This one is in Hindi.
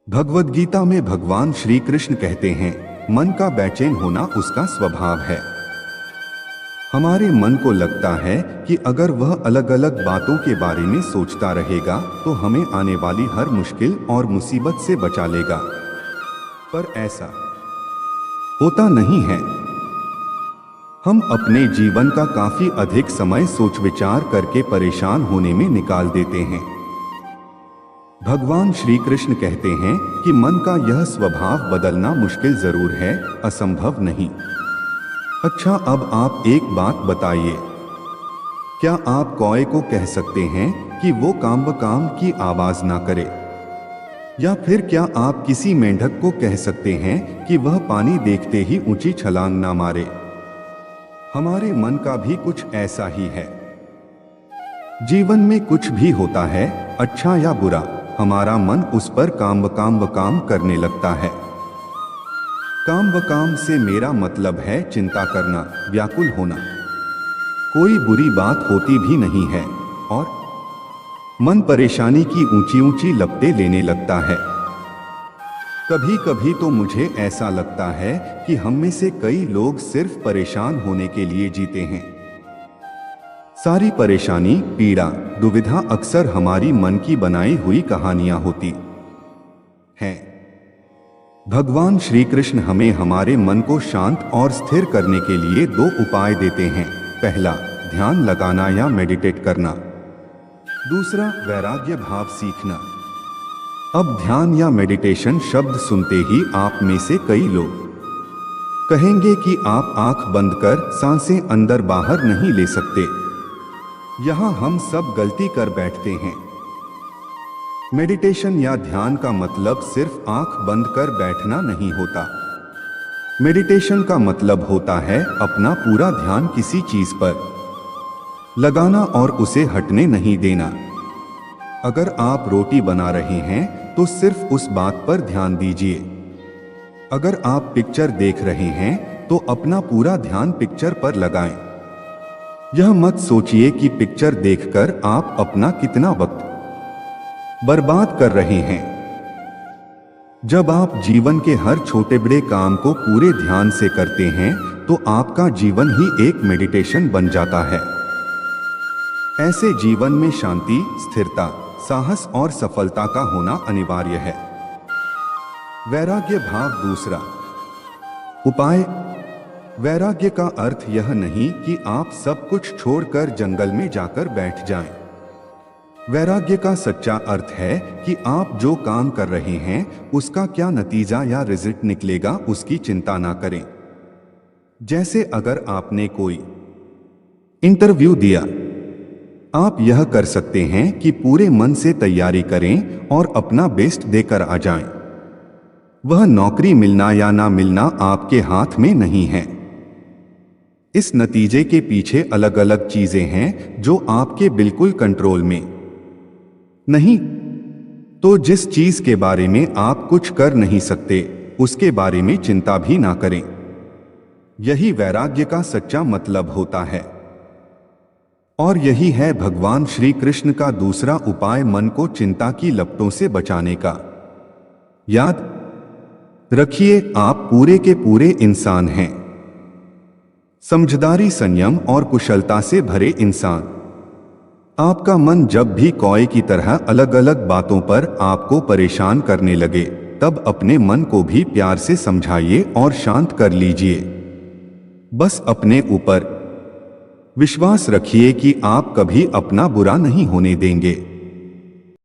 भगवद गीता में भगवान श्री कृष्ण कहते हैं, मन का बेचैन होना उसका स्वभाव है। हमारे मन को लगता है कि अगर वह अलग अलग बातों के बारे में सोचता रहेगा तो हमें आने वाली हर मुश्किल और मुसीबत से बचा लेगा, पर ऐसा होता नहीं है। हम अपने जीवन का काफी अधिक समय सोच विचार करके परेशान होने में निकाल देते हैं। भगवान श्री कृष्ण कहते हैं कि मन का यह स्वभाव बदलना मुश्किल जरूर है, असंभव नहीं। अच्छा, अब आप एक बात बताइए, क्या आप कौए को कह सकते हैं कि वो काम बकाम की आवाज ना करे? या फिर क्या आप किसी मेंढक को कह सकते हैं कि वह पानी देखते ही ऊंची छलांग ना मारे? हमारे मन का भी कुछ ऐसा ही है। जीवन में कुछ भी होता है, अच्छा या बुरा, हमारा मन उस पर काम बकाम करने लगता है। काम बकाम से मेरा मतलब है चिंता करना, व्याकुल होना। कोई बुरी बात होती भी नहीं है और मन परेशानी की ऊंची ऊंची लपटें लेने लगता है। कभी कभी तो मुझे ऐसा लगता है कि हम में से कई लोग सिर्फ परेशान होने के लिए जीते हैं। सारी परेशानी, पीड़ा, दुविधा अक्सर हमारी मन की बनाई हुई कहानियां होती हैं। भगवान श्री कृष्ण हमें हमारे मन को शांत और स्थिर करने के लिए दो उपाय देते हैं। पहला, ध्यान लगाना या मेडिटेट करना। दूसरा, वैराग्य भाव सीखना। अब ध्यान या मेडिटेशन शब्द सुनते ही आप में से कई लोग कहेंगे कि आप आंख बंद कर सांसें अंदर बाहर नहीं ले सकते। यहां हम सब गलती कर बैठते हैं। मेडिटेशन या ध्यान का मतलब सिर्फ आंख बंद कर बैठना नहीं होता। मेडिटेशन का मतलब होता है अपना पूरा ध्यान किसी चीज पर लगाना और उसे हटने नहीं देना। अगर आप रोटी बना रहे हैं तो सिर्फ उस बात पर ध्यान दीजिए। अगर आप पिक्चर देख रहे हैं तो अपना पूरा ध्यान पिक्चर पर लगाएं। यह मत सोचिए कि पिक्चर देखकर आप अपना कितना वक्त बर्बाद कर रहे हैं। जब आप जीवन के हर छोटे बड़े काम को पूरे ध्यान से करते हैं तो आपका जीवन ही एक मेडिटेशन बन जाता है। ऐसे जीवन में शांति, स्थिरता, साहस और सफलता का होना अनिवार्य है। वैराग्य भाव दूसरा उपाय। वैराग्य का अर्थ यह नहीं कि आप सब कुछ छोड़कर जंगल में जाकर बैठ जाएं। वैराग्य का सच्चा अर्थ है कि आप जो काम कर रहे हैं उसका क्या नतीजा या रिजल्ट निकलेगा उसकी चिंता ना करें। जैसे अगर आपने कोई इंटरव्यू दिया, आप यह कर सकते हैं कि पूरे मन से तैयारी करें और अपना बेस्ट देकर आ जाएं। वह नौकरी मिलना या ना मिलना आपके हाथ में नहीं है। इस नतीजे के पीछे अलग अलग चीजें हैं जो आपके बिल्कुल कंट्रोल में नहीं। तो जिस चीज के बारे में आप कुछ कर नहीं सकते उसके बारे में चिंता भी ना करें। यही वैराग्य का सच्चा मतलब होता है। और यही है भगवान श्री कृष्ण का दूसरा उपाय, मन को चिंता की लपटों से बचाने का। याद रखिए, आप पूरे के पूरे इंसान हैं। समझदारी, संयम और कुशलता से भरे इंसान। आपका मन जब भी कौए की तरह अलग अलग बातों पर आपको परेशान करने लगे तब अपने मन को भी प्यार से समझाइए और शांत कर लीजिए। बस अपने ऊपर विश्वास रखिए कि आप कभी अपना बुरा नहीं होने देंगे।